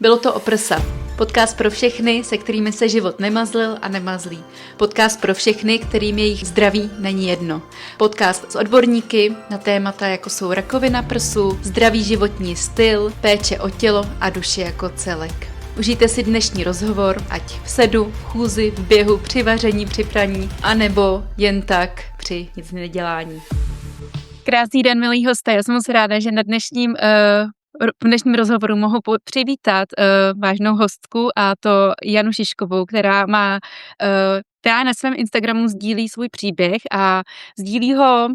Bylo to o prsa. Podcast pro všechny, se kterými se život nemazlil a nemazlí. Podcast pro všechny, kterým jejich zdraví není jedno. Podcast s odborníky na témata, jako jsou rakovina prsu, zdravý životní styl, péče o tělo a duši jako celek. Užijte si dnešní rozhovor, ať v sedu, v chůzi, v běhu, při vaření, při praní, anebo jen tak při nic nedělání. Krásný den, milí hosté. Já jsem moc ráda, že na v dnešním rozhovoru mohu přivítat vážnou hostku, a to Janu Šiškovou, která na svém Instagramu sdílí svůj příběh a sdílí ho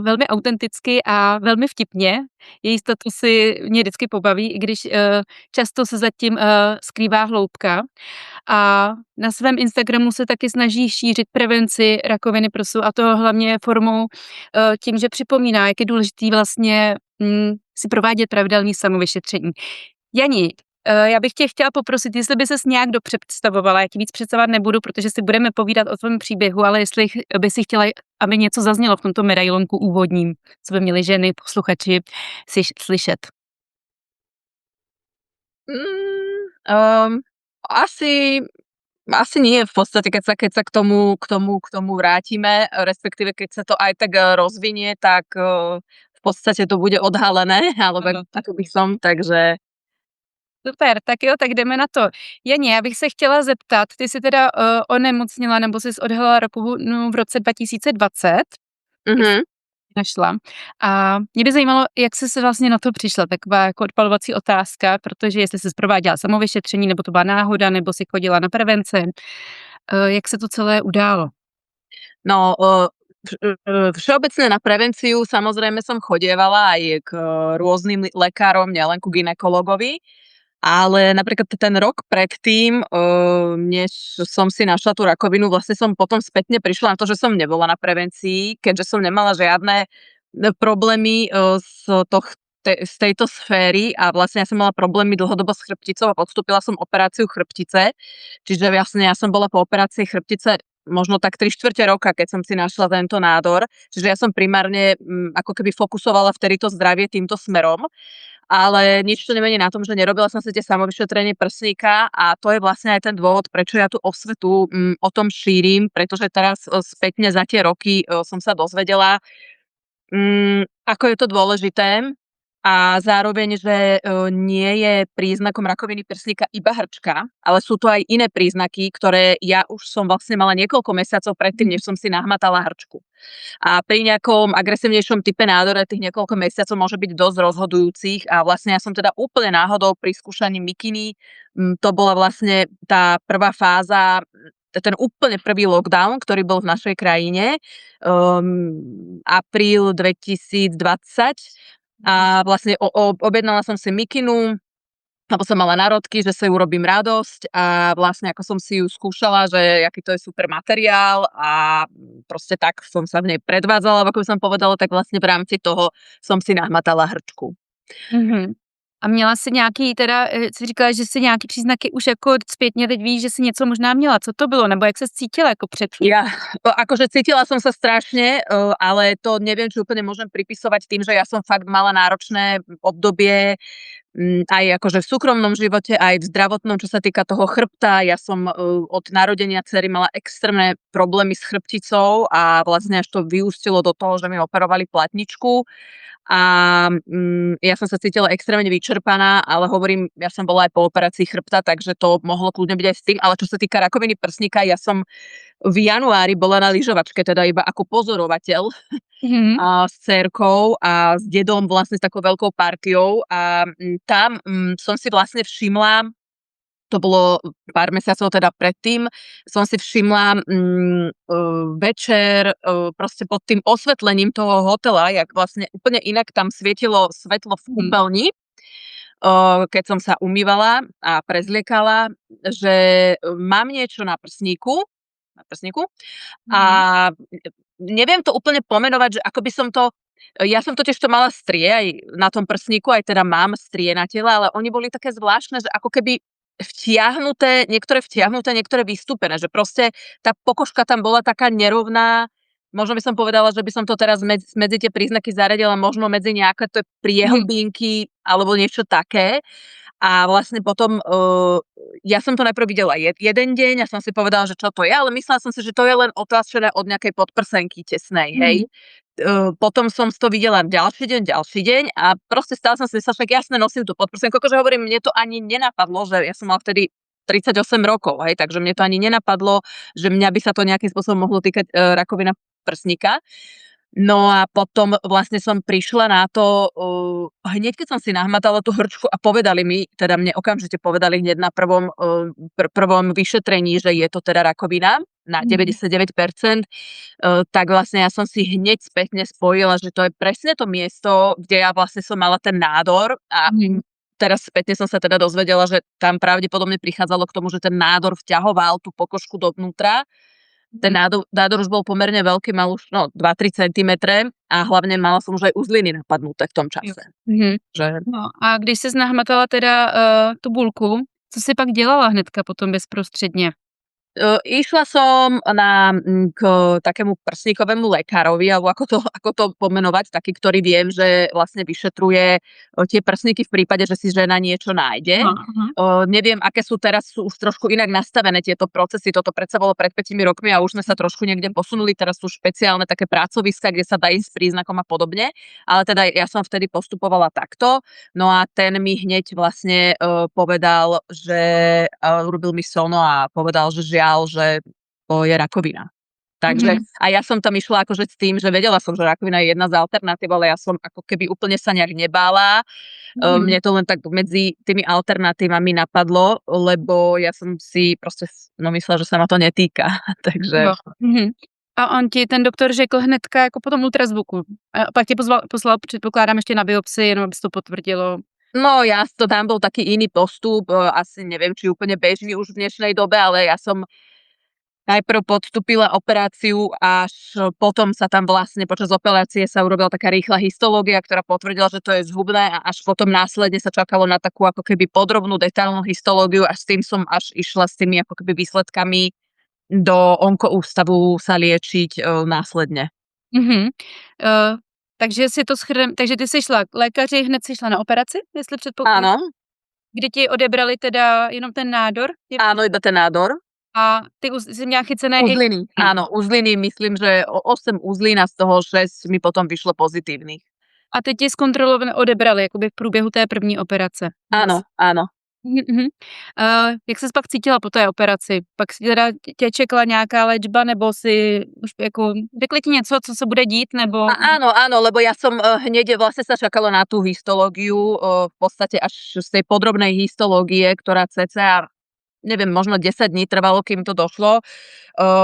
velmi autenticky a velmi vtipně. Její status si mě vždycky pobaví, i když často se zatím skrývá hloubka. A na svém Instagramu se taky snaží šířit prevenci rakoviny prsu, a to hlavně formou tím, že připomíná, jak je důležitý vlastně si provádět pravidelné samovyšetření. Jani, já bych tě chtěla poprosit, jestli by ses nějak dopředstavovala, já ti víc představovat nebudu, protože si budeme povídat o tvém příběhu, ale jestli by si chtěla, aby něco zaznělo v tomto medailonku úvodním, co by měli ženy, posluchači slyšet. Asi nie v podstate, keď sa k tomu vrátime, respektíve keď sa to aj tak rozvinie, tak v podstate to bude odhalené, alebo ako by som, takže... Super, tak jo, tak jdeme na to. Janě, já bych se chtěla zeptat, ty jsi teda onemocnila nebo jsi odhalila rakovinu v roce 2020. Mhm. Našla. A mě by zajímalo, jak jsi se vlastně na to přišla, taková jako odpalovací otázka, protože jestli jsi prováděla samovyšetření, nebo to byla náhoda, nebo si chodila na prevence, jak se to celé událo? No, všeobecne na prevenciu samozrejme som chodievala aj k rôznym lekárom, nielen ku gynekologovi, ale napríklad ten rok predtým, než som si našla tú rakovinu, vlastne som potom spätne prišla na to, že som nebola na prevencii, keďže som nemala žiadne problémy z tejto sféry, a vlastne ja som mala problémy dlhodobo s chrbticou a podstúpila som operáciu chrbtice, čiže vlastne ja som bola po operácii chrbtice možno tak 3/4 roka, keď som si našla tento nádor, čiže ja som primárne ako keby fokusovala vtedy to zdravie týmto smerom. Ale nič to nemení na tom, že nerobila som si tie samovyšetrenie prsníka, a to je vlastne aj ten dôvod, prečo ja tú osvetu o tom šírim, pretože teraz spätne za tie roky som sa dozvedela, ako je to dôležité, a zároveň, že nie je príznakom rakoviny prsníka iba hrčka, ale sú to aj iné príznaky, ktoré ja už som vlastne mala niekoľko mesiacov predtým, než som si nahmatala hrčku. A pri nejakom agresívnejšom type nádore tých niekoľko mesiacov môže byť dosť rozhodujúcich, a vlastne ja som teda úplne náhodou pri skúšaní mikiny, to bola vlastne tá prvá fáza, ten úplne prvý lockdown, ktorý bol v našej krajine, apríl 2020, a vlastne objednala som si mikinu, lebo som mala národky, že si urobím radosť, a vlastne ako som si ju skúšala, že aký to je super materiál, a proste tak som sa v nej predvádzala, ako by som povedala, tak vlastne v rámci toho som si nahmatala hrčku. Mm-hmm. A měla jsi nějaký, teda jsi říkala, že jsi nějaký příznaky už jako zpětně teď víš, že si něco možná měla. Co to bylo? Nebo jak se cítila jako předtím? Ja, akože cítila som sa strašne, ale to neviem, či úplne môžem pripisovať tým, že ja som fakt mala náročné obdobie, aj akože v súkromnom živote, aj v zdravotnom, čo sa týka toho chrbta. Ja som od narodenia dcery mala extrémne problémy s chrbticou, a vlastne až to vyústilo do toho, že mi operovali platničku. A ja som sa cítila extrémne vyčerpaná, ale hovorím, ja som bola aj po operácii chrbta, takže to mohlo kľudne byť aj s tým. Ale čo sa týka rakoviny prsníka, ja som v januári bola na lyžovačke, teda iba ako pozorovateľ s dcérkou a s dedom, vlastne s takou veľkou partiou, a tam som si vlastne všimla, to bolo pár mesiacov teda predtým, som si všimla večer proste pod tým osvetlením toho hotela, jak vlastne úplne inak tam svietilo svetlo v kúpeľni, keď som sa umývala a prezliekala, že mám niečo na prsníku, a neviem to úplne pomenovať, že ako by som to... Ja som totiž to mala strie aj na tom prsníku, aj teda mám strie na tele, ale oni boli také zvláštne, že ako keby niektoré vtiahnuté, niektoré vystúpené, že proste tá pokožka tam bola taká nerovná. Možno by som povedala, že by som to teraz medzi tie príznaky zaradila možno medzi nejaké to priehlbinky alebo niečo také. A vlastne potom ja som to najprv videla jeden deň a som si povedala, že čo to je, ale myslela som si, že to je len otlačené od nejakej podprsenky tesnej, hej. Potom som to videla ďalší deň a proste stále som si myslela, však jasne nosím tú podprsenku, akože hovorím, mne to ani nenapadlo, že ja som mala vtedy 38 rokov, hej, takže mne to ani nenapadlo, že mňa by sa to nejakým spôsobom mohlo týkať rakovina prsníka. No a potom vlastne som prišla na to, hneď keď som si nahmatala tú hrčku a povedali mi, teda mne okamžite povedali hneď na prvom vyšetrení, že je to teda rakovina na 99%, tak vlastne ja som si hneď spätne spojila, že to je presne to miesto, kde ja vlastne som mala ten nádor a teraz spätne som sa teda dozvedela, že tam pravdepodobne prichádzalo k tomu, že ten nádor vťahoval tú pokožku dovnútra. Ten nádor už bol pomerne veľký, mal už 2-3 cm a hlavne mala som už aj uzliny napadnuté v tom čase. Že... No a když jsi nahmatala teda tu bulku, co si pak dělala hnedka potom bezprostředně? Išla som k takému prsníkovému lekárovi, alebo ako to pomenovať, taký, ktorý viem, že vlastne vyšetruje tie prsníky v prípade, že si žena niečo nájde. Neviem, aké sú teraz, sú už trošku inak nastavené tieto procesy, toto predsa bolo pred 5 rokmi a už sme sa trošku niekde posunuli, teraz sú špeciálne také pracoviska, kde sa dá ísť s príznakom a podobne, ale teda ja som vtedy postupovala takto, no a ten mi hneď vlastne povedal, že urobil mi sono a povedal, že že to je rakovina. Takže a ja som tam išla akože s tým, že vedela som, že rakovina je jedna z alternatív, ale ja som ako keby úplne sa nejak nebála. Mne to len tak medzi tými alternatívami napadlo, lebo ja som si proste myslela, že sa ma to netýka. Takže... A on ti, ten doktor, řekl hnedka jako po tom ultrazvuku. A pak tě poslal, předpokládám, ještě na biopsii, jenom aby to potvrdilo. No jasno, tam bol taký iný postup, asi neviem, či úplne bežný už v dnešnej dobe, ale ja som najprv podstúpila operáciu, až potom sa tam vlastne počas operácie sa urobila taká rýchla histológia, ktorá potvrdila, že to je zhubné a až potom následne sa čakalo na takú ako keby podrobnú detailnú histológiu a s tým som až išla s tými ako keby výsledkami do onkoústavu sa liečiť následne. Takže si to takže ty jsi šla k lékaři, hned si šla na operaci, jestli předpokládám? Áno. Kdy ti odebrali teda jenom ten nádor? Áno, iba ten nádor. A ty jsi měla chycené uzliny. Áno, uzliny, myslím, že 8 uzlín a z toho 6 mi potom vyšlo pozitívnych. A teď ti zkontrolovali, odebrali jakoby v průběhu té první operace? Áno, áno. Jak ses pak cítila po té operaci? Pak si teda tě čekala nějaká léčba, nebo si už jako řekli ti něco, co se bude dít, nebo... Áno, lebo ja som hneď vlastne sa čakala na tú histológiu, v podstate až z tej podrobnej histológie, ktorá cca, neviem, možno 10 dní trvalo, kým to došlo,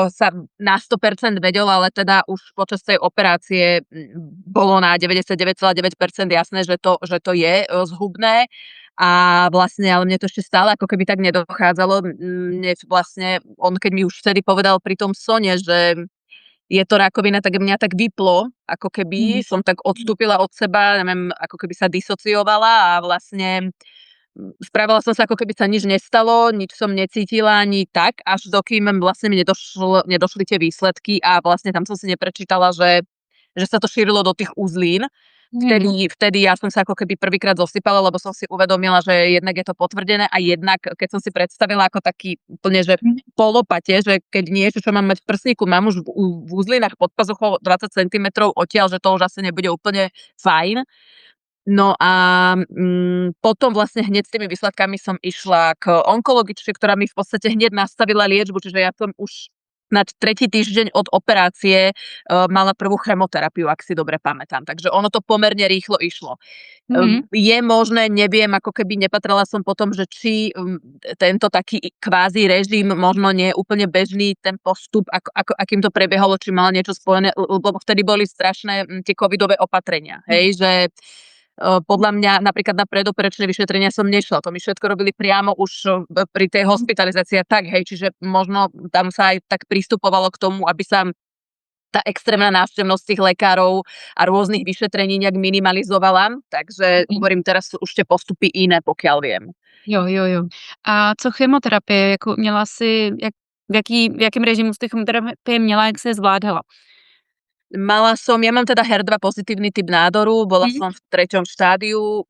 sa na 100% vedelo, ale teda už počas tej operácie bolo na 99,9% jasné, že to je zhubné. A vlastne, ale mne to ešte stále ako keby tak nedochádzalo. Mne vlastne, on keď mi už vtedy povedal pri tom sone, že je to rakovina, tak mňa tak vyplo, ako keby som tak odstúpila od seba, neviem, ako keby sa disociovala a vlastne spravila som sa, ako keby sa nič nestalo, nič som necítila ani tak, až dokým vlastne mi nedošli tie výsledky a vlastne tam som si neprečítala, že sa to šírilo do tých uzlín. Vtedy ja som sa ako keby prvýkrát zosypala, lebo som si uvedomila, že jednak je to potvrdené a jednak, keď som si predstavila ako taký úplne, že polopate, že keď niečo, čo mám mať v prsníku, mám už v uzlinách pod pazuchou 20 cm odtiaľ, že to už asi nebude úplne fajn. No a potom vlastne hneď s tými výsledkami som išla k onkologičke, ktorá mi v podstate hneď nastavila liečbu, čiže ja som už na 3. týždeň od operácie mala prvú chemoterapiu, ak si dobre pamätám. Takže ono to pomerne rýchlo išlo. Je možné, neviem, ako keby nepatrala som potom, že či tento taký kvázi režim, možno nie úplne bežný ten postup, akým to prebiehalo, či mal niečo spojené, lebo vtedy boli strašné tie covidové opatrenia. Hej, že podľa mňa napríklad na predoperačné vyšetrenia som nešla. To mi všetko robili priamo už pri tej hospitalizácii tak, hej, čiže možno tam sa aj tak pristupovalo k tomu, aby sa tá extrémna návštevnosť tých lekárov a rôznych vyšetrení nejak minimalizovala. Takže hovorím, teraz sú už tie postupy iné, pokiaľ viem. Jo. A co chemoterapie? Jako měla si, v jakém režimu jsi chemoterapie měla, jak se je zvládala? Ja mám teda HER2 pozitívny typ nádoru, bola som v 3. štádiu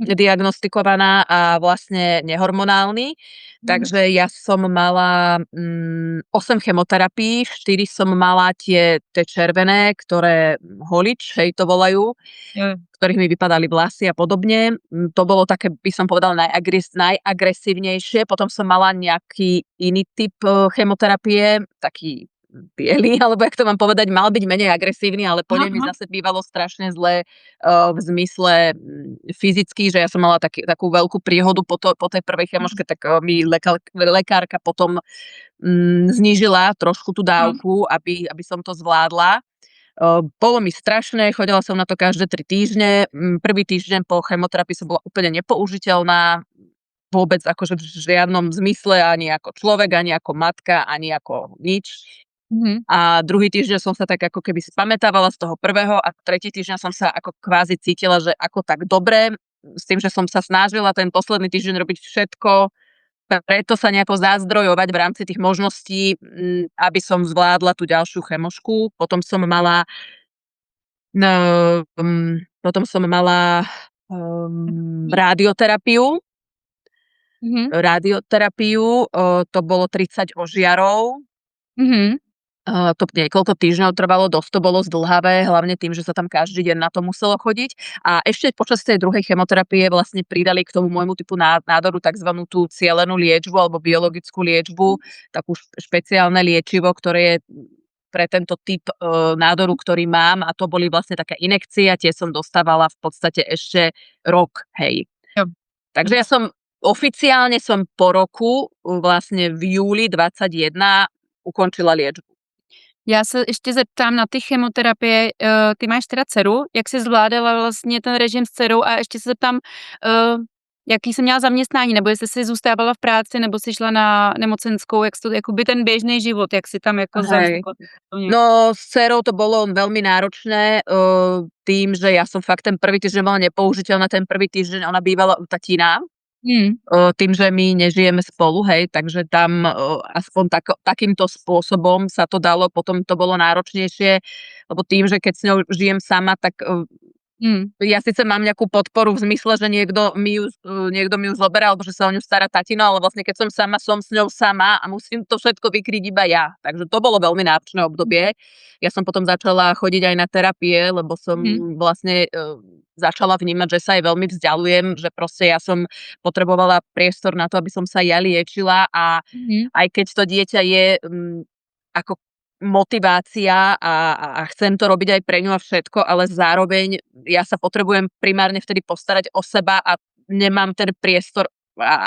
diagnostikovaná a vlastne nehormonálny, takže ja som mala 8 chemoterapií, 4 som mala tie červené, ktoré holič, hej, to volajú, ktorých mi vypadali vlasy a podobne. To bolo také, by som povedala, najagresívnejšie. Potom som mala nejaký iný typ chemoterapie, taký biely, alebo jak to mám povedať, mal byť menej agresívny, ale po nej mi zase bývalo strašne zle v zmysle fyzicky, že ja som mala takú veľkú príhodu po tej prvej chemoške, tak mi lekárka potom znížila trošku tú dávku, aby som to zvládla. Bolo mi strašné, chodila som na to každé 3 týždne. Prvý týždeň po chemoterapii som bola úplne nepoužiteľná, vôbec akože v žiadnom zmysle, ani ako človek, ani ako matka, ani ako nič. A druhý týždeň som sa tak ako keby spamätávala z toho prvého a tretí týždeň som sa ako kvázi cítila, že ako tak dobre, s tým, že som sa snažila ten posledný týždeň robiť všetko, preto sa nejako zazdrojovať v rámci tých možností, aby som zvládla tú ďalšiu chemošku. Potom som mala radioterapiu. To bolo 30 ožiarov. To niekoľko týždňov trvalo, dosť to bolo zdĺhavé, hlavne tým, že sa tam každý deň na to muselo chodiť. A ešte počas tej druhej chemoterapie vlastne pridali k tomu môjmu typu nádoru takzvanú tú cielenú liečbu alebo biologickú liečbu, takú špeciálne liečivo, ktoré je pre tento typ nádoru, ktorý mám, a to boli vlastne také injekcie a tie som dostávala v podstate ešte rok, hej. Takže ja som oficiálne po roku, vlastne v júli 2021 ukončila liečbu. Já se ještě zeptám na ty chemoterapie, ty máš teda dceru, jak jsi zvládala vlastně ten režim s dcerou a ještě se zeptám, jaký jsi měla zaměstnání, nebo jestli jsi zůstávala v práci, nebo jsi šla na nemocenskou, jak to, jakoby ten běžný život, jak si tam jako zavzala? No, s dcerou to bolo veľmi náročné, tým, že ja som fakt ten prvý týždeň bola nepoužiteľná, ten prvý týždeň ona bývala u tatína. Tým, že my nežijeme spolu, hej, takže tam aspoň takýmto spôsobom sa to dalo, potom to bolo náročnejšie, lebo tým, že keď s ňou žijem sama, tak ja síce mám nejakú podporu v zmysle, že niekto mi ju zoberá, alebo že sa o ňu stará tatino, ale vlastne keď som sama, som s ňou sama a musím to všetko vykryť iba ja. Takže to bolo veľmi náročné obdobie. Ja som potom začala chodiť aj na terapie, lebo som vlastne začala vnímať, že sa aj veľmi vzdialujem, že proste ja som potrebovala priestor na to, aby som sa ja liečila a aj keď to dieťa je ako motivácia a chcem to robiť aj pre ňu a všetko, ale zároveň ja sa potrebujem primárne vtedy postarať o seba a nemám ten priestor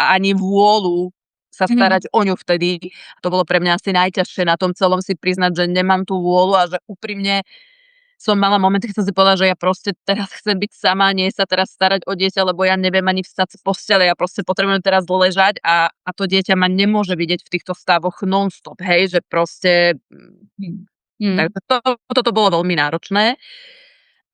ani vôľu sa starať o ňu vtedy. To bolo pre mňa asi najťažšie na tom celom si priznať, že nemám tú vôľu a že úprimne som mala momenty, keď som si povedala, že ja proste teraz chcem byť sama, nie sa teraz starať o dieťa, lebo ja neviem ani vstať z postele, ja proste potrebujem teraz ležať a to dieťa ma nemôže vidieť v týchto stavoch non-stop, hej, že proste takže toto bolo veľmi náročné.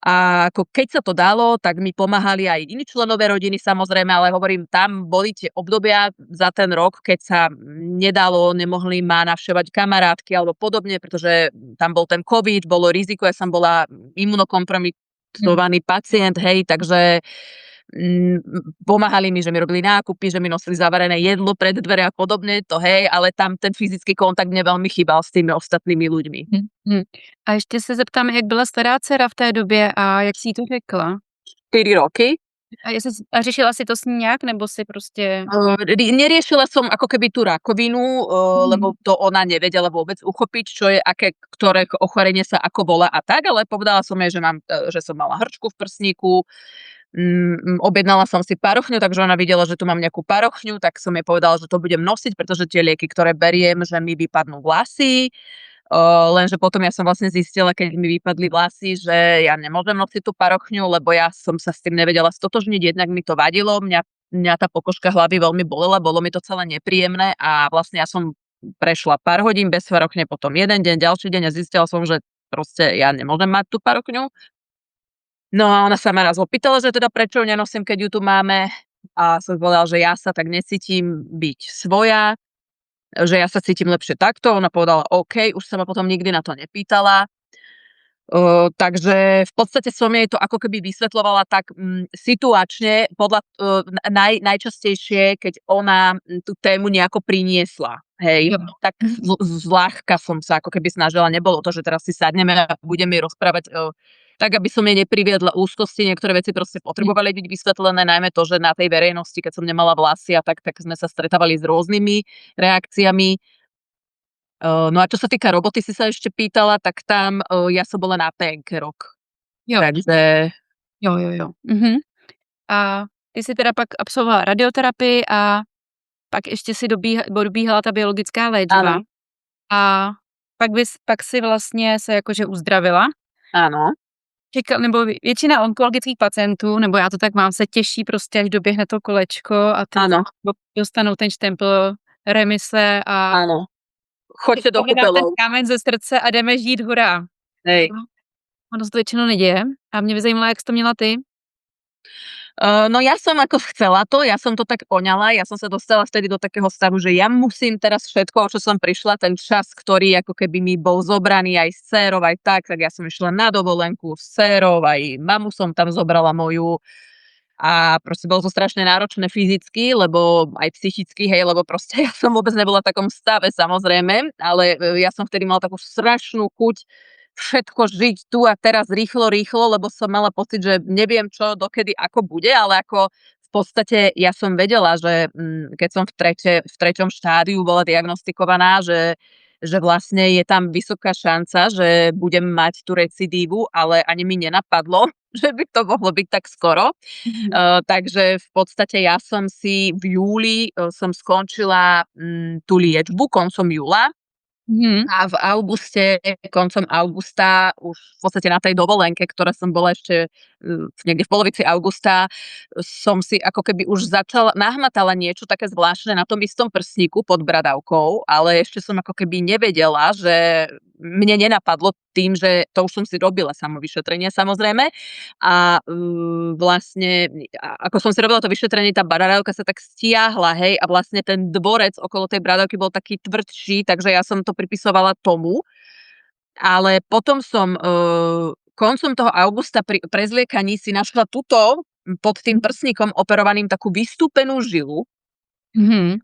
A ako keď sa to dalo, tak mi pomáhali aj iní členové rodiny, samozrejme, ale hovorím, tam boli tie obdobia za ten rok, keď sa nedalo, nemohli ma navštevovať kamarátky alebo podobne, pretože tam bol ten COVID, bolo riziko, ja som bola imunokompromitovaný pacient, hej, takže pomáhali mi, že mi robili nákupy, že mi nosili zavarené jedlo pred dvere a podobne, to hej, ale tam ten fyzický kontakt mne veľmi chýbal s tými ostatnými ľuďmi. A ještě se zeptám, jak byla stará dcera v té době a jak si jí to řekla? 4 roky. A řešila si to s ní nějak, nebo si prostě... Neriešila som ako keby tú rakovinu, lebo to ona nevedela vôbec uchopiť, čo je, ktoré ochorenie sa ako volá a tak, ale povedala som jej, že som mala hrčku v prsníku, objednala som si parochňu, takže ona videla, že tu mám nejakú parochňu, tak som jej povedala, že to budem nosiť, pretože tie lieky, ktoré beriem, že mi vypadnú vlasy. Lenže potom ja som vlastne zistila, keď mi vypadli vlasy, že ja nemôžem nosiť tú parochňu, lebo ja som sa s tým nevedela stotožniť, jednak mi to vadilo, mňa tá pokožka hlavy veľmi bolela, bolo mi to celé nepríjemné a vlastne ja som prešla pár hodín bez parochne, potom jeden deň, ďalší deň a zistila som, že proste ja nemôžem mať tú parochňu. No a ona sa ma raz opýtala, že teda prečo ju nenosím, keď ju tu máme, a som povedala, že ja sa tak necítim byť svoja, že ja sa cítim lepšie takto. Ona povedala OK, už sa ma potom nikdy na to nepýtala. Takže v podstate som jej to ako keby vysvetľovala tak situačne podľa najčastejšie, keď ona tú tému nejako priniesla. Hej, Jo. tak zľahka som sa ako keby snažila. Nebolo to, že teraz si sadneme a budeme jej rozprávať tak, aby som jej nepriviedla úzkosti. Niektoré veci proste potrebovali byť vysvetlené, najmä to, že na tej verejnosti, keď som nemala vlasy a tak sme sa stretávali s rôznymi reakciami. No a čo sa týka roboty, si sa ešte pýtala, tak tam ja som bola na PNK rok. Jo. Takže Jo. A ty jsi teda pak absolvovala radioterapii a pak ještě si dobíhala ta biologická léčba. áno, A pak si vlastně se jakože uzdravila. áno. Nebo většina onkologických pacientů, nebo já to tak mám, se těší prostě, až doběhne to kolečko a Áno, dostanou ten štempel remise a áno. Choďte do Teď dám ten kúpeľov. kámen ze srdce a jdeme žít, hurá. Hej. Ono se to většinou neděje a mě by zajímalo, jak jsi to měla ty. No ja som ako chcela to, ja som to tak poňala, ja som sa dostala vtedy do takého stavu, že ja musím teraz všetko, o čo som prišla, ten čas, ktorý ako keby mi bol zobraný aj s dcérou, aj tak ja som išla na dovolenku s dcérou, aj mamu som tam zobrala moju a proste bolo to strašne náročné fyzicky, lebo aj psychicky, hej, lebo proste ja som vôbec nebola v takom stave samozrejme, ale ja som vtedy mala takú strašnú chuť všetko žiť tu a teraz rýchlo, lebo som mala pocit, že neviem čo, dokedy, ako bude, ale ako v podstate ja som vedela, že keď som v treťom štádiu bola diagnostikovaná, že vlastne je tam vysoká šanca, že budem mať tú recidívu, ale ani mi nenapadlo, že by to mohlo byť tak skoro. Takže v podstate ja som si v júli som skončila tú liečbu koncom júla. A v auguste, koncom augusta, už v podstate na tej dovolenke, ktorá som bola ešte niekde v polovici augusta, som si ako keby už nahmatala niečo také zvláštne na tom istom prsníku pod bradavkou, ale ešte som ako keby nevedela, že mne nenapadlo tým, že to už som si robila samovyšetrenie samozrejme a vlastne ako som si robila to vyšetrenie, tá bradavka sa tak stiahla, hej, a vlastne ten dvorec okolo tej bradavky bol taký tvrdší, takže ja som to pripisovala tomu, ale potom som koncom toho augusta pri prezliekaní si našla tuto pod tým prsníkom operovaným takú vystúpenú žilu,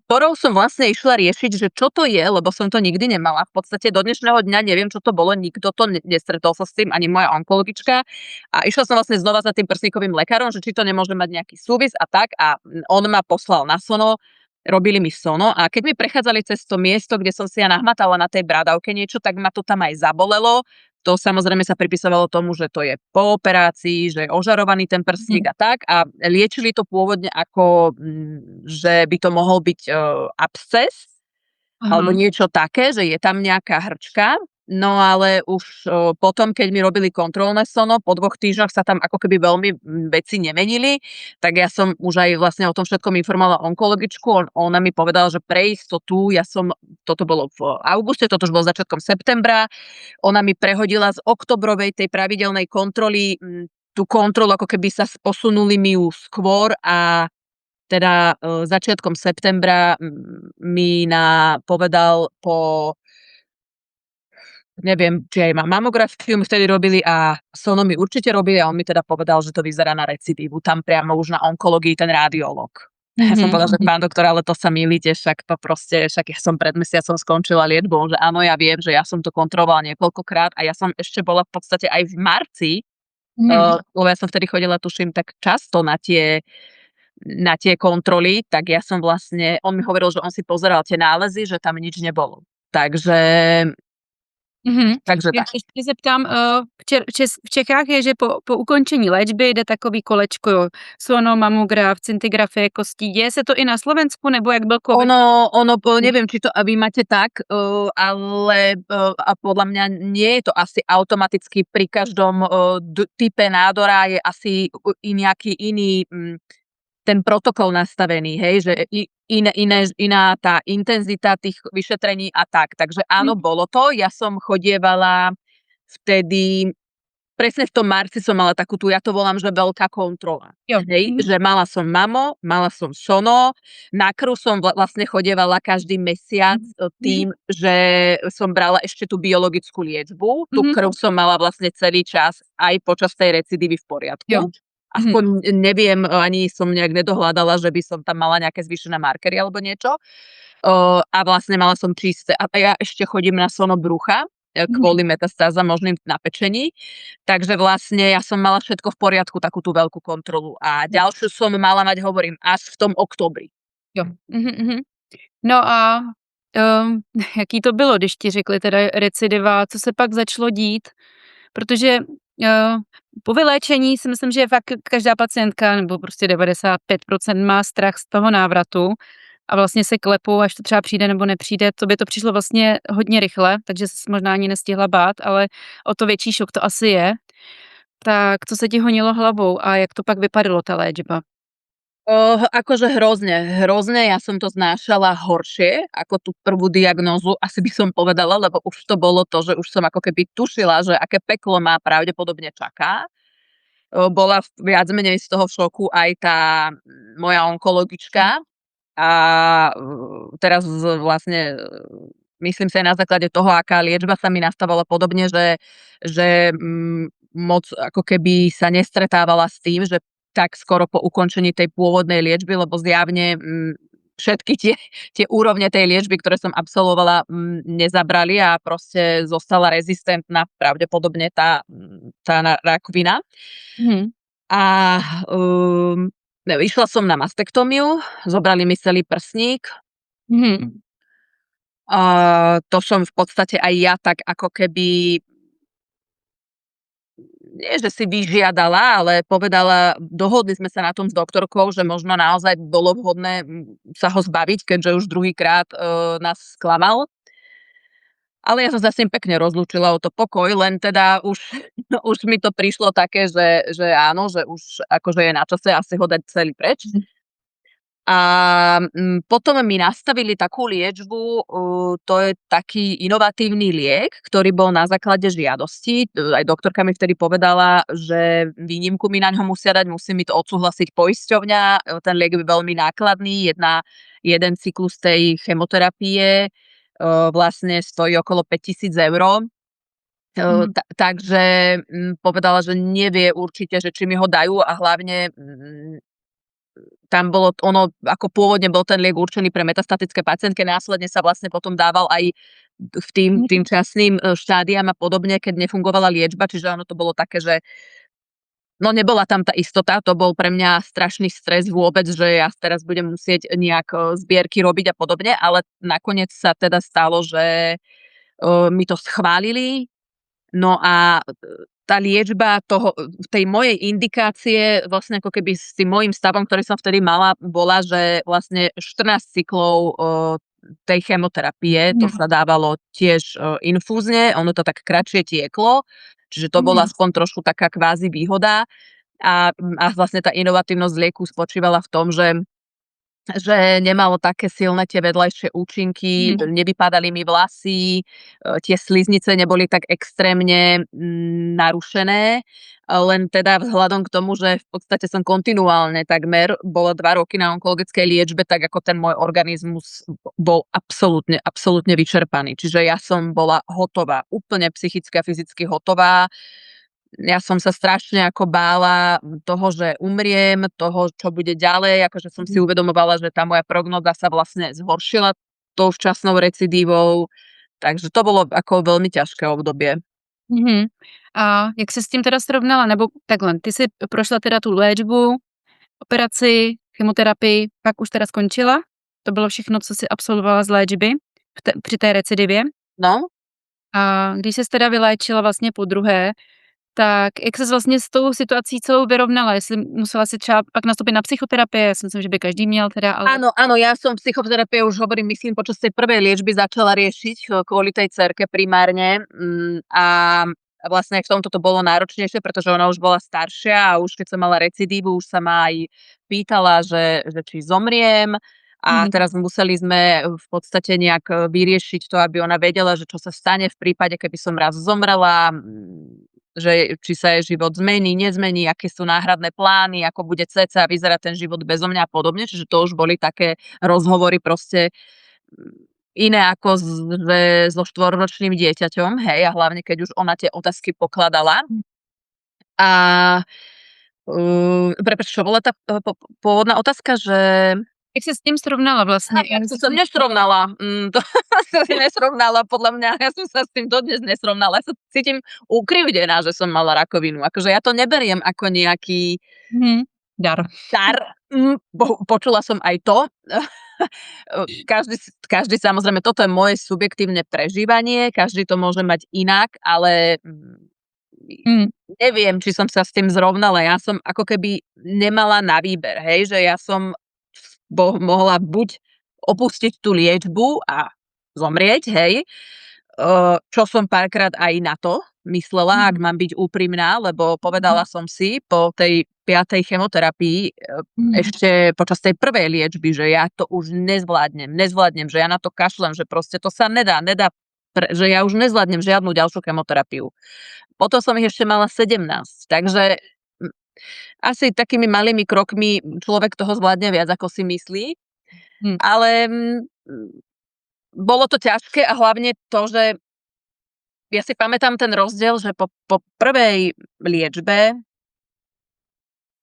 ktorou som vlastne išla riešiť, že čo to je, lebo som to nikdy nemala. V podstate do dnešného dňa neviem, čo to bolo, nikto to nestretol sa s tým, ani moja onkologička. A išla som vlastne znova za tým prsníkovým lekárom, že či to nemôže mať nejaký súvis a tak. A on ma poslal na sono, robili mi sono a keď mi prechádzali cez to miesto, kde som si ja nahmatala na tej bradavke niečo, tak ma to tam aj zabolelo. To samozrejme sa pripisovalo tomu, že to je po operácii, že je ožarovaný ten prsník a tak. A liečili to pôvodne ako, že by to mohol byť absces alebo niečo také, že je tam nejaká hrčka. No ale už potom, keď mi robili kontrolné sono, po 2 týždňoch sa tam ako keby veľmi veci nemenili, tak ja som už aj vlastne o tom všetkom informovala onkologičku. Ona mi povedala, že pre istotu, toto bolo v auguste, toto už bolo začiatkom septembra, ona mi prehodila z oktobrovej tej pravidelnej kontroly tú kontrolu, ako keby sa posunuli mi ju skôr a teda začiatkom septembra mi povedal po neviem, či aj mamografiu mi vtedy robili a sono mi určite robili a on mi teda povedal, že to vyzerá na recidívu. Tam priamo už na onkológii ten radiológ. Ja som povedala, že pán doktor, ale to sa mýlite, však ja som pred mesiacom skončila liečbou, že áno, ja viem, že ja som to kontrolovala niekoľkokrát a ja som ešte bola v podstate aj v marci, lebo ja som vtedy chodila, tuším, tak často na tie kontroly, tak ja som vlastne, on mi hovoril, že on si pozeral tie nálezy, že tam nič nebolo. Takže tak. Ještě se ptám, v Čechách je, že po ukončení léčby jde takový kolečko sono, mamograf, scintigrafie kostí. Děje se to i na Slovensku, nebo jak byl COVID? Ono, neviem, či to vy máte tak, ale a podľa mňa nie je to asi automaticky pri každom type nádora je asi nejaký iný ten protokol nastavený, hej, že iná tá intenzita tých vyšetrení a tak. Takže áno, bolo to. Ja som chodievala vtedy presne v tom marci som mala takú tú, ja to volám, že veľká kontrola. Jo. Hej, že mala som mamo, mala som sono, na krv som vlastne chodievala každý mesiac tým, že som brala ešte tú biologickú liečbu. Tú krv som mala vlastne celý čas aj počas tej recidívy v poriadku. Jo. Aspoň neviem, ani som nejak nedohľadala, že by som tam mala nejaké zvýšené markery alebo niečo. A vlastne mala som čisté. A ja ešte chodím na sono brucha kvôli metastázam možným na pečení. Takže vlastne ja som mala všetko v poriadku, takú tú veľkú kontrolu. A ďalšiu som mala mať, hovorím, až v tom oktobri. Jo. No a jaký to bylo, když ti řekli teda recidiva, co se pak začalo dít? Protože po vyléčení si myslím, že fakt každá pacientka, nebo prostě 95% má strach z toho návratu a vlastně se klepou, až to třeba přijde nebo nepřijde. To by to přišlo vlastně hodně rychle, takže se možná ani nestihla bát, ale o to větší šok to asi je. Tak co se ti honilo hlavou a jak to pak vypadalo, ta léčba? Akože hrozne, ja som to znášala horšie ako tú prvú diagnózu, asi by som povedala, lebo už to bolo to, že už som ako keby tušila, že aké peklo ma pravdepodobne čaká. Bola viac menej z toho v šoku aj tá moja onkologička a teraz vlastne myslím si aj na základe toho, aká liečba sa mi nastavala podobne, že moc ako keby sa nestretávala s tým, že tak skoro po ukončení tej pôvodnej liečby, lebo zjavne všetky tie úrovne tej liečby, ktoré som absolvovala, nezabrali a proste zostala rezistentná pravdepodobne tá rakovina. A išla som na mastektómiu, zobrali mi celý prsník. A to som v podstate aj ja tak ako keby nie, že si vyžiadala, ale povedala, dohodli sme sa na tom s doktorkou, že možno naozaj bolo vhodné sa ho zbaviť, keďže už druhýkrát nás sklamal. Ale ja som sa s ním pekne rozlúčila, o to pokoj, len teda už mi to prišlo také, že áno, že už akože je na čase asi ho dať celý preč. A potom mi nastavili takú liečbu, to je taký inovatívny liek, ktorý bol na základe žiadosti. Aj doktorka mi vtedy povedala, že výnimku mi na ňo musia dať, musí mi to odsúhlasiť poisťovňa. Ten liek je veľmi nákladný, jeden cyklus tej chemoterapie vlastne stojí okolo 5 000 eur. Takže povedala, že nevie určite, že či mi ho dajú a hlavne tam bolo ono, ako pôvodne bol ten liek určený pre metastatické pacientky, následne sa vlastne potom dával aj v tým časným štádiám a podobne, keď nefungovala liečba, čiže ono to bolo také, že no nebola tam tá istota, to bol pre mňa strašný stres vôbec, že ja teraz budem musieť nejak zbierky robiť a podobne, ale nakoniec sa teda stalo, že mi to schválili, no a tá liečba tej mojej indikácie, vlastne ako keby s tým môjim stavom, ktorý som vtedy mala, bola, že vlastne 14 cyklov tej chemoterapie, to sa dávalo tiež infúzne, ono to tak kratšie tieklo, čiže to bola aspoň trošku taká kvázi výhoda a vlastne tá inovatívnosť lieku spočívala v tom, že nemalo také silné tie vedľajšie účinky, nevypadali mi vlasy, tie sliznice neboli tak extrémne narušené, len teda vzhľadom k tomu, že v podstate som kontinuálne takmer bola 2 roky na onkologickej liečbe, tak ako ten môj organizmus bol absolútne vyčerpaný. Čiže ja som bola hotová, úplne psychicky a fyzicky hotová. Ja som sa strašne ako bála toho, že umriem, toho, čo bude ďalej, akože som si uvedomovala, že tá moja prognóza sa vlastne zhoršila tou včasnou recidívou, takže to bolo ako veľmi ťažké obdobie. A jak se s tím teda srovnala, nebo takhle, ty si prošla teda tu léčbu, operaci, chemoterapii, pak už teda skončila? To bylo všechno, co si absolvovala z léčby při té recidivě? No. A když se teda vyléčila vlastně podruhé, tak jak ses vlastně s tou situací celou vyrovnala? Jestli musela si třeba pak nastoupit na psychoterapie? Ja si myslím, že by každý měl teda, ale... Áno, ja som psychoterapie už hovorím, myslím, počas tej prvej liečby začala riešiť kvôli tej dcerke primárne a vlastne v tomto to bolo náročnejšie, pretože ona už bola staršia a už keď som mala recidívu, už sa ma aj pýtala, že či zomriem a teraz museli sme v podstate nejak vyriešiť to, aby ona vedela, že čo sa stane v prípade, keby som raz zomrela. že či sa jej život zmení, nezmení, aké sú náhradné plány, ako bude cca vyzerať ten život bezo mňa a podobne. Čiže to už boli také rozhovory proste iné ako so 4-ročným dieťaťom, hej, a hlavne keď už ona tie otázky pokladala. A prepáč, čo bola tá pôvodná otázka, že Jak se s tím srovnala vlastně? ja som nesrovnala. To som si nesrovnala, podľa mňa. Ja som sa s tým dodnes nesrovnala. Ja sa cítim ukrivdená, že som mala rakovinu. Akože ja to neberiem ako nejaký Dar. Počula som aj to. Každý samozrejme, toto je moje subjektívne prežívanie, každý to môže mať inak, ale neviem, či som sa s tým zrovnala. Ja som ako keby nemala na výber, hej, že ja som mohla buď opustiť tú liečbu a zomrieť, hej, čo som párkrát aj na to myslela, ak mám byť úprimná, lebo povedala som si po tej 5. chemoterapii ešte počas tej prvej liečby, že ja to už nezvládnem, že ja na to kašlem, že proste to sa nedá, že ja už nezvládnem žiadnu ďalšiu chemoterapiu. Potom som ich ešte mala 17, takže asi takými malými krokmi človek toho zvládne viac, ako si myslí. Ale bolo to ťažké a hlavne to, že ja si pamätám ten rozdiel, že po prvej liečbe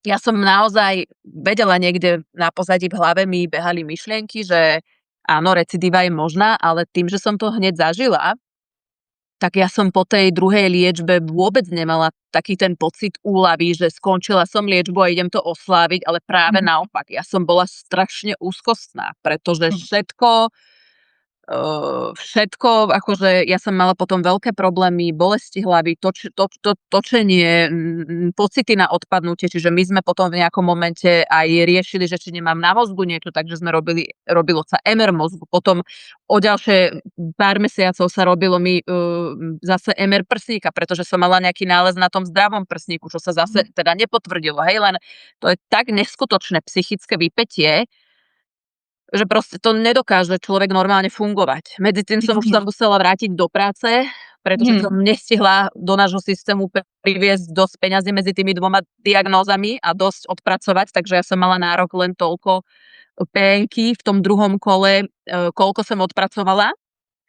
ja som naozaj vedela niekde na pozadí v hlave mi behali myšlienky, že áno, recidíva je možná, ale tým, že som to hneď zažila, tak ja som po tej druhej liečbe vôbec nemala taký ten pocit úľavy, že skončila som liečbu a idem to osláviť, ale práve naopak. Ja som bola strašne úzkostná, pretože všetko, akože ja som mala potom veľké problémy, bolesti hlavy, točenie, pocity na odpadnutie, čiže my sme potom v nejakom momente aj riešili, že či nemám na mozgu niečo, takže sme robilo sa MR mozgu, potom o ďalšie pár mesiacov sa robilo mi zase MR prsníka, pretože som mala nejaký nález na tom zdravom prsníku, čo sa zase teda nepotvrdilo, hej, len to je tak neskutočné psychické vypätie, že proste to nedokáže človek normálne fungovať. Medzi tým som už sa musela vrátiť do práce, pretože som nestihla do nášho systému priviesť dosť peňazí medzi tými 2 diagnózami a dosť odpracovať, takže ja som mala nárok len toľko PN-ky v tom druhom kole, koľko som odpracovala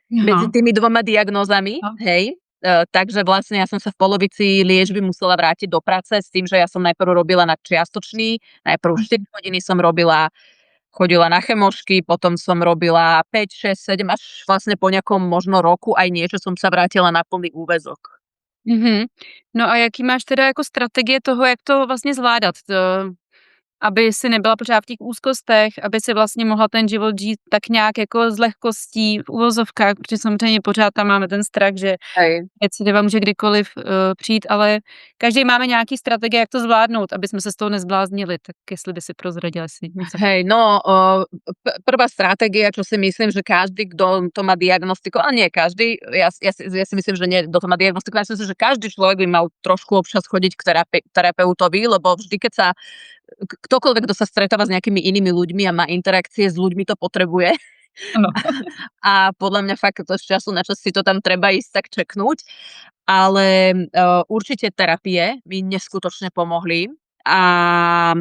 medzi tými 2 diagnózami, hej. Takže vlastne ja som sa v polovici liečby musela vrátiť do práce s tým, že ja som najprv robila na čiastočný, najprv 4 hodiny som chodila na chemošky, potom som robila 5, 6, 7, až vlastne po nejakom možno roku aj niečo som sa vrátila na plný úväzok. No a jaký máš teda jako strategie toho, jak to vlastně zvládat? Aby si nebyla pořád v těch úzkostech, aby si vlastně mohla ten život žít tak nějak jako s lehkostí v uvozovkách, protože samozřejmě pořád tam máme ten strach, že recidiva může kdykoliv přijít, ale každý máme nějaký strategie, jak to zvládnout, aby jsme se z toho nezbláznili, tak jestli by si prozradila si něco. Hej, no, prvá stratégia, čo si myslím, že každý, kto to má diagnostiku, ale nie každý, ja si myslím, že nie, kto to má diagnostiku, ja si myslím, že každý človek by mal trošku občas chodiť k terapeutovi, lebo vždy, keď sa ktokoľvek, kto sa stretáva s nejakými inými ľuďmi a má interakcie s ľuďmi, to potrebuje. Ano. A podľa mňa fakt z času na čas si to tam treba ísť tak čeknúť. Ale určite terapie mi neskutočne pomohli. A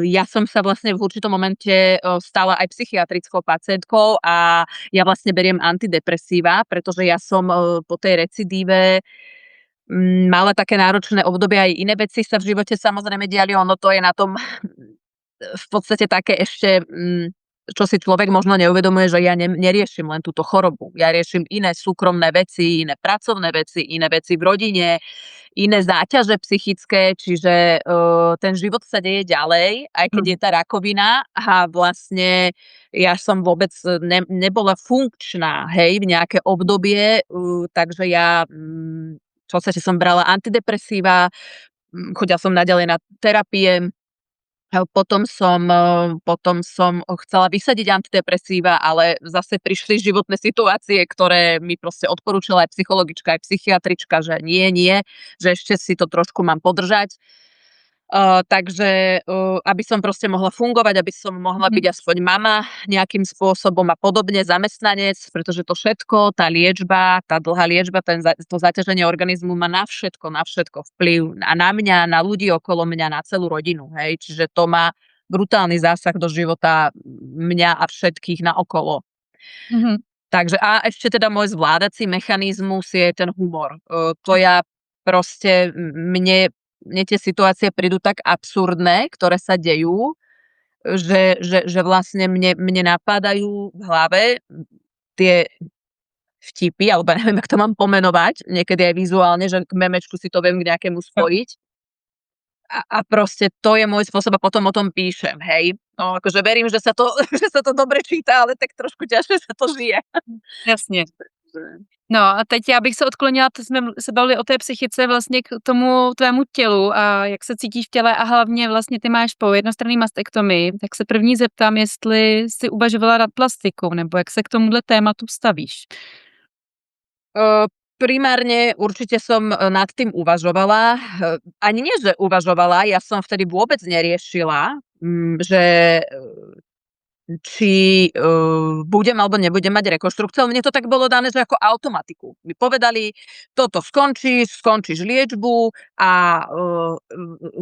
ja som sa vlastne v určitom momente stala aj psychiatrickou pacientkou a ja vlastne beriem antidepresíva, pretože ja som po tej recidíve mala také náročné obdobie, aj iné veci sa v živote samozrejme diali, ono to je na tom v podstate také ešte, čo si človek možno neuvedomuje, že ja neriešim len túto chorobu. Ja riešim iné súkromné veci, iné pracovné veci, iné veci v rodine, iné záťaže psychické, čiže ten život sa deje ďalej, aj keď je tá rakovina a vlastne ja som vôbec nebola funkčná, hej, v nejaké obdobie, takže ja v podstate som brala antidepresíva, chodila som naďalej na terapie, potom som chcela vysadiť antidepresíva, ale zase prišli životné situácie, ktoré mi proste odporúčila aj psychologička, aj psychiatrička, že nie, že ešte si to trošku mám podržať. Takže aby som proste mohla fungovať, aby som mohla byť aspoň mama nejakým spôsobom a podobne, zamestnanec, pretože to všetko, tá liečba, tá dlhá liečba, to zaťaženie organizmu má na všetko vplyv. A na mňa, na ľudí okolo mňa, na celú rodinu, hej. Čiže to má brutálny zásah do života mňa a všetkých naokolo. Mhm. Takže a ešte teda môj zvládací mechanizmus je ten humor. To ja proste mne tie situácie prídu tak absurdné, ktoré sa dejú, že vlastne mne napadajú v hlave tie vtipy, alebo neviem, jak to mám pomenovať, niekedy aj vizuálne, že k memečku si to viem k nejakému spojiť. A proste to je môj spôsob a potom o tom píšem, hej. No, akože verím, že sa to, že sa to dobre číta, ale tak trošku ťažšie sa to žije. Jasně. No a teď já bych se odklonila, to jsme se bavili o té psychice vlastně k tomu tvému tělu a jak se cítíš v těle a hlavně vlastně ty máš po jednostranný mastektomii, tak se první zeptám, jestli jsi uvažovala nad plastikou nebo jak se k tomuhle tématu stavíš. Primárne určite som nad tým uvažovala. Ani nie, že uvažovala, ja som vtedy vôbec neriešila, že či budem alebo nebudem mať rekonštrukciu. Mne to tak bolo dané, že ako automatiku. Mi povedali, toto skončíš liečbu a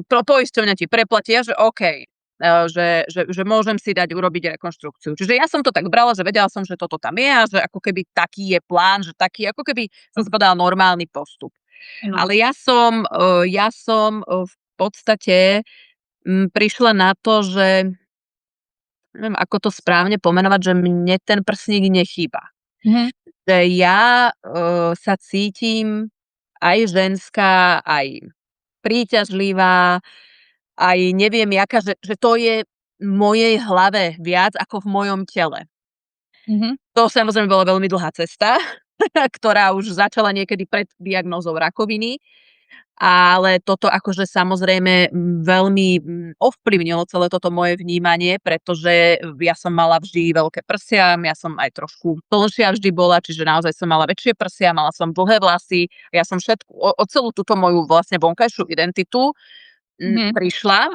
poisťovňa ti preplatia, že OK, že môžem si dať urobiť rekonštrukciu. Čiže ja som to tak brala, že vedela som, že toto tam je a že ako keby taký je plán, že taký ako keby som si povedala normálny postup. No. Ale ja som v podstate prišla na to, že neviem, ako to správne pomenovať, že mne ten prsník nechýba. Mhm. Že ja sa cítim aj ženská, aj príťažlivá, aj neviem jaká, že to je v mojej hlave viac ako v mojom tele. Mhm. To samozrejme bola veľmi dlhá cesta, ktorá už začala niekedy pred diagnózou rakoviny, ale toto akože samozrejme veľmi ovplyvnilo celé toto moje vnímanie, pretože ja som mala vždy veľké prsia, ja som aj trošku plnšia vždy bola, čiže naozaj som mala väčšie prsia, mala som dlhé vlasy, ja som všetku, o celú túto moju vlastne vonkajšiu identitu prišla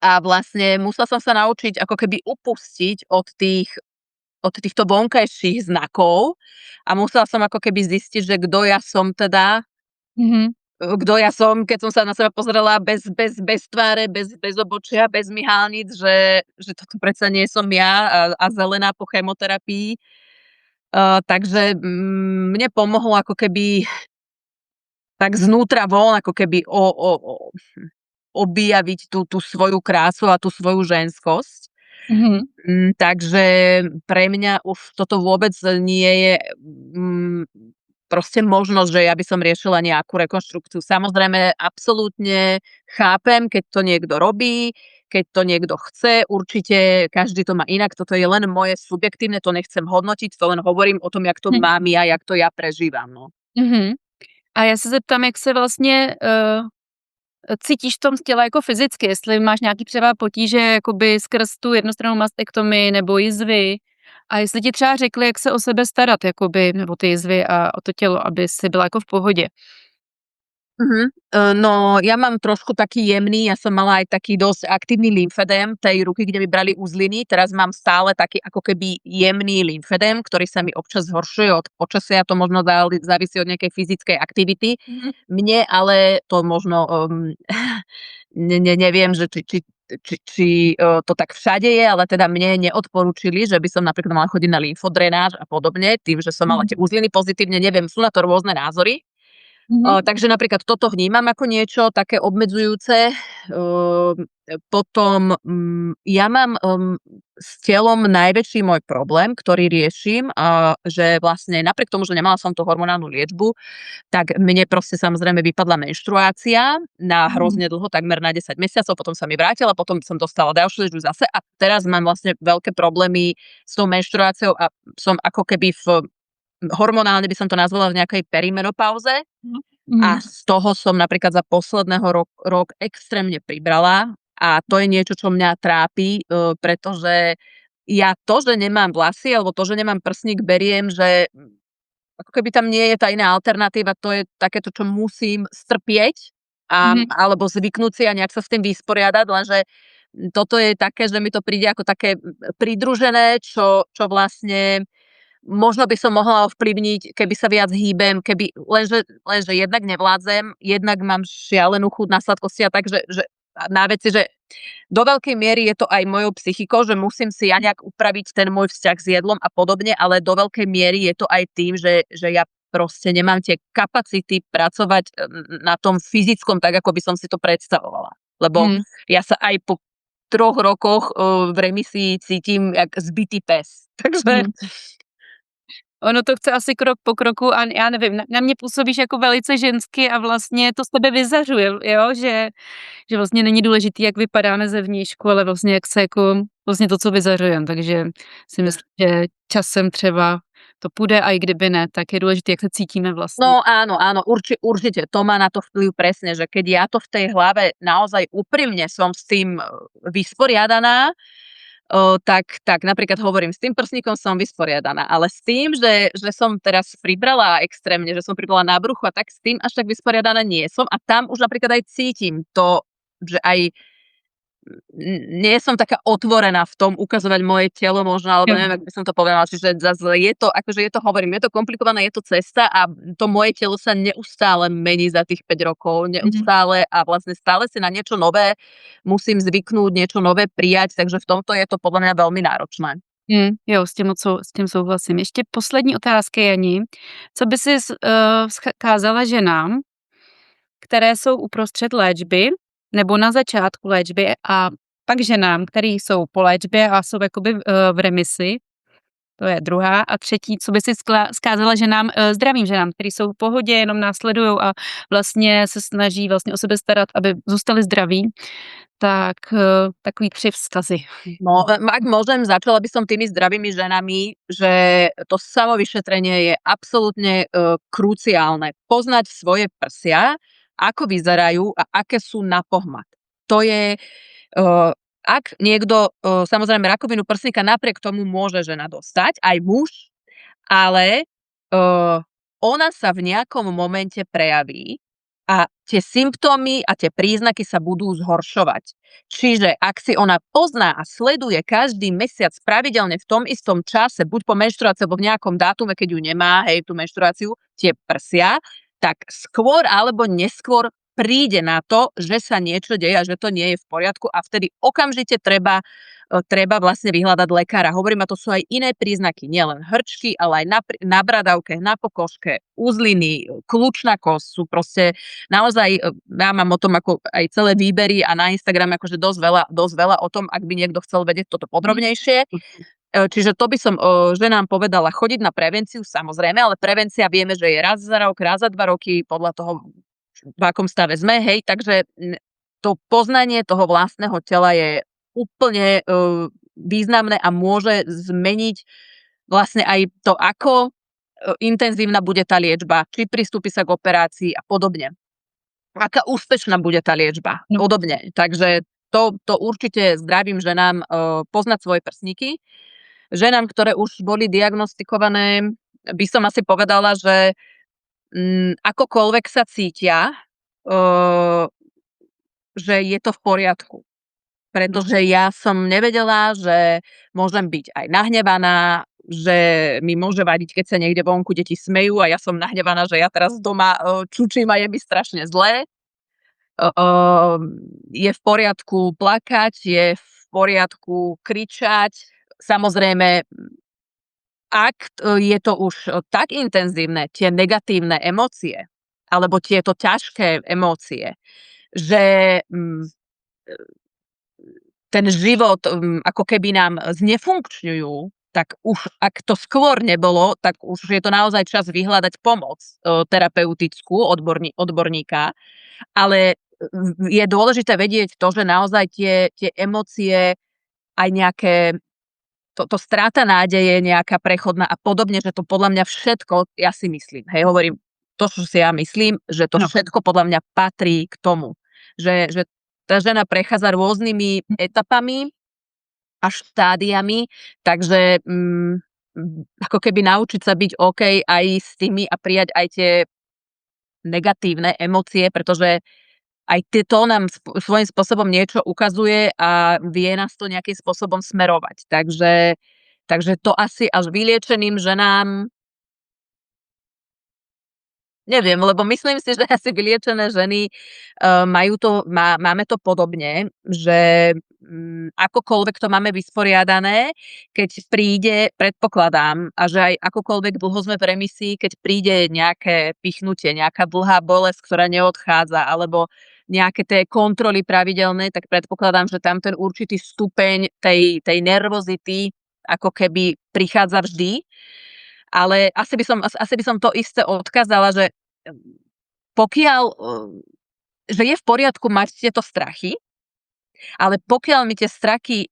a vlastne musela som sa naučiť ako keby upustiť od týchto vonkajších znakov a musela som ako keby zistiť, že kto ja som teda, kto ja som, keď som sa na seba pozrela bez tváre, bez obočia, bez myhálnic, že toto predsa nie som ja a zelená po chemoterapii. Takže mne pomohlo ako keby tak znútra von, ako keby objaviť tú svoju krásu a tú svoju ženskosť. Takže pre mňa už toto vôbec nie je proste možnosť, že ja by som riešila nejakú rekonštrukciu. Samozrejme, absolútne chápem, keď to niekto robí, keď to niekto chce, určite každý to má inak, toto je len moje subjektívne, to nechcem hodnotiť, to len hovorím o tom, jak to mám ja, jak to ja prežívam. No. A já se zeptám, jak se vlastně cítíš v tom těle jako fyzicky, jestli máš nějaký třeba potíže jakoby skrz tu jednostrannou mastektomii nebo jizvy a jestli ti třeba řekli, jak se o sebe starat, jakoby, nebo ty jizvy a o to tělo, aby si byla jako v pohodě. No, ja mám trošku taký jemný, ja som mala aj taký dosť aktívny lymfedém tej ruky, kde mi brali uzliny. Teraz mám stále taký ako keby jemný lymfedém, ktorý sa mi občas zhoršuje od počasia, to možno závisí od nejakej fyzickej aktivity. Mne ale to možno neviem, že či to tak všade je, ale teda mne neodporúčili, že by som napríklad mala chodiť na lymfodrenáž a podobne, tým, že som mala tie uzliny pozitívne, neviem, sú na to rôzne názory. Takže napríklad toto vnímam ako niečo také obmedzujúce. Potom ja mám s telom najväčší môj problém, ktorý riešim, že vlastne napriek tomu, že nemala som tú hormonálnu liečbu, tak mne proste samozrejme vypadla menštruácia na hrozne dlho, takmer na 10 mesiacov, potom sa mi vrátila, potom som dostala ďalšiu liečbu zase a teraz mám vlastne veľké problémy s tou menštruáciou a som ako keby hormonálne by som to nazvala v nejakej perimenopauze a z toho som napríklad za posledného rok extrémne pribrala a to je niečo, čo mňa trápi, pretože ja to, že nemám vlasy alebo to, že nemám prsník, beriem, že ako keby tam nie je tá iná alternatíva, to je takéto, čo musím strpieť alebo zvyknúť si a nejak sa s tým vysporiadať, lenže toto je také, že mi to príde ako také pridružené, čo vlastne možno by som mohla ovplyvniť, keby sa viac hýbem, lenže jednak nevládzem, jednak mám šialenú chuť na sladkosti a tak, že na veci, že do veľkej miery je to aj mojou psychikou, že musím si ja nejak upraviť ten môj vzťah s jedlom a podobne, ale do veľkej miery je to aj tým, že ja proste nemám tie kapacity pracovať na tom fyzickom tak, ako by som si to predstavovala. Lebo ja sa aj po 3 rokoch v remisii cítim jak zbytý pes. Takže Ono to chce asi krok po kroku a já nevím, na mě působíš jako velice žensky a vlastně to z tebe vyzařuje, jo, že vlastně není důležitý, jak vypadáme zevnějšku, ale vlastně jak se jako, vlastně to, co vyzařujeme, takže si myslím, že časem třeba to půjde a i kdyby ne, tak je důležité, jak se cítíme vlastně. No áno, určite. To má na to vplyv presne, že keď ja to v tej hlave naozaj úprimne som s tým vysporiadaná, tak napríklad hovorím, s tým prsníkom som vysporiadaná, ale s tým, že som teraz pribrala extrémne, že som pribrala na bruchu a tak s tým až tak vysporiadaná nie som a tam už napríklad aj cítim to, že aj nie som taká otvorená v tom ukazovať moje telo možno, alebo neviem, ak by som to povedala, čiže zase je to, akože je to, hovorím, je to komplikované, je to cesta a to moje telo sa neustále mení za tých 5 rokov, neustále a vlastne stále si na niečo nové musím zvyknúť, niečo nové prijať, takže v tomto je to podľa mňa veľmi náročné. Jo, s tím souhlasím. Ještě poslední otázka, Jani. Co by si vzkázala ženám, které jsou uprostřed léčby, nebo na začátku léčby a pak ženám, který jsou po léčbě a jsou jakoby v remisi, to je druhá. A třetí, co by si vzkázala ženám, zdravým ženám, který jsou v pohodě, jenom následujou a vlastně se snaží vlastně o sebe starat, aby zůstali zdraví, tak takový 3 vzkazy. No, ak môžem, začala by som tými zdravými ženami, že to samovyšetrenie je absolútne kruciálne. Poznať svoje prsia, ako vyzerajú a aké sú na pohmat. To je, ak niekto, samozrejme rakovinu prsníka napriek tomu môže žena dostať, aj muž, ale ona sa v nejakom momente prejaví a tie symptómy a tie príznaky sa budú zhoršovať. Čiže ak si ona pozná a sleduje každý mesiac pravidelne v tom istom čase, buď po menštruácii, alebo v nejakom dátume, keď ju nemá, hej, tú menštruáciu, tie prsia, tak skôr alebo neskôr príde na to, že sa niečo deje a že to nie je v poriadku a vtedy okamžite treba vlastne vyhľadať lekára. Hovorím, a to sú aj iné príznaky, nielen hrčky, ale aj na bradavke, na pokožke, uzliny, kľúčna kosť sú proste naozaj, ja mám o tom ako aj celé výbery a na Instagrame akože dosť veľa o tom, ak by niekto chcel vedieť toto podrobnejšie. Čiže to by som ženám povedala, chodiť na prevenciu, samozrejme, ale prevencia vieme, že je raz za rok, raz za 2 roky, podľa toho, v akom stave sme, hej, takže to poznanie toho vlastného tela je úplne významné a môže zmeniť vlastne aj to, ako intenzívna bude tá liečba, či pristúpi sa k operácii a podobne. Aká úspešná bude tá liečba, podobne. Takže to určite zdravým ženám poznať svoje prsníky. Ženám, ktoré už boli diagnostikované, by som asi povedala, že akokoľvek sa cítia, že je to v poriadku. Pretože ja som nevedela, že môžem byť aj nahnevaná, že mi môže vadiť, keď sa niekde vonku deti smejú a ja som nahnevaná, že ja teraz doma čučím a je mi strašne zlé. Je v poriadku plakať, je v poriadku kričať. Samozrejme, ak je to už tak intenzívne, tie negatívne emócie, alebo tieto ťažké emócie, že ten život ako keby nám znefunkčňujú, tak už ak to skôr nebolo, tak už je to naozaj čas vyhľadať pomoc terapeutickú odborníka, ale je dôležité vedieť to, že naozaj tie emócie aj nejaké to stráta nádeje nejaká prechodná a podobne, že to podľa mňa všetko, ja si myslím, hej, hovorím, to, čo si ja myslím, že to všetko podľa mňa patrí k tomu, že tá žena prechádza rôznymi etapami a štádiami, takže ako keby naučiť sa byť OK aj s tými a prijať aj tie negatívne emócie, pretože aj to nám svojím spôsobom niečo ukazuje a vie nás to nejakým spôsobom smerovať. Takže to asi až vyliečeným ženám neviem, lebo myslím si, že asi vyliečené ženy máme to podobne, že akokoľvek to máme vysporiadané, keď príde, predpokladám, a že aj akokoľvek dlho sme v remisii, keď príde nejaké pichnutie, nejaká dlhá bolesť, ktorá neodchádza, alebo nejaké tie kontroly pravidelné, tak predpokladám, že tam ten určitý stupeň tej nervozity ako keby prichádza vždy. Ale asi by som to isté odkázala, že pokiaľ, že je v poriadku mať tieto strachy, ale pokiaľ mi tie strachy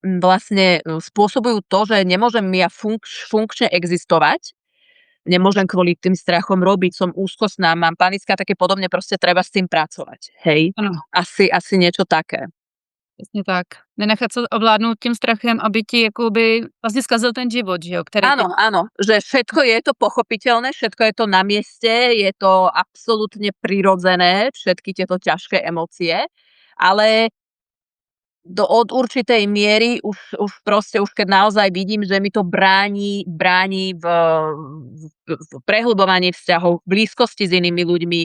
vlastne spôsobujú to, že nemôžem ja funkčne existovať, nemôžem kvôli tým strachom robiť, som úzkostná, mám panické a také podobne, proste treba s tým pracovať. Hej? Ano. Asi niečo také. Přesně tak. Nenechat se ovládnout tím strachem, aby ti jakoby vlastně zkazil ten život, že jo? Áno, že všetko je to pochopiteľné, všetko je to na mieste, je to absolútne prirodzené, všetky tieto ťažké emócie, ale od určitej miery už keď naozaj vidím, že mi to bráni v prehlbovaní vzťahov, v blízkosti s inými ľuďmi,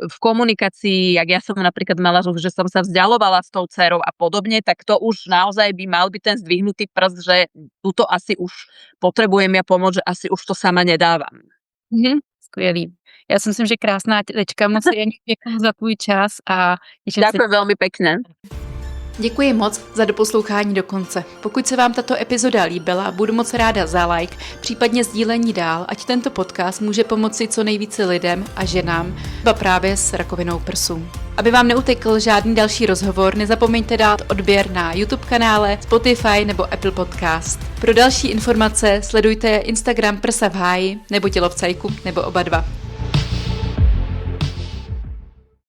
v komunikácii, jak ja som napríklad mala, že som sa vzdialovala s tou dcerou a podobne, tak to už naozaj by mal byť ten zdvihnutý prst, že tuto asi už potrebujem ja pomôcť, že asi už to sama nedávam. Skvělý. Já si myslím, že krásná tečka. Moc děkuji za tvůj čas a ďakujem veľmi pekne. Děkuji moc za doposlouchání do konce. Pokud se vám tato epizoda líbila, budu moc ráda za like, případně sdílení dál, ať tento podcast může pomoci co nejvíce lidem a ženám, ba právě s rakovinou prsu. Aby vám neutekl žádný další rozhovor, nezapomeňte dát odběr na YouTube kanále, Spotify nebo Apple Podcast. Pro další informace sledujte Instagram Prsa v háji nebo Tělo v cajku nebo oba dva.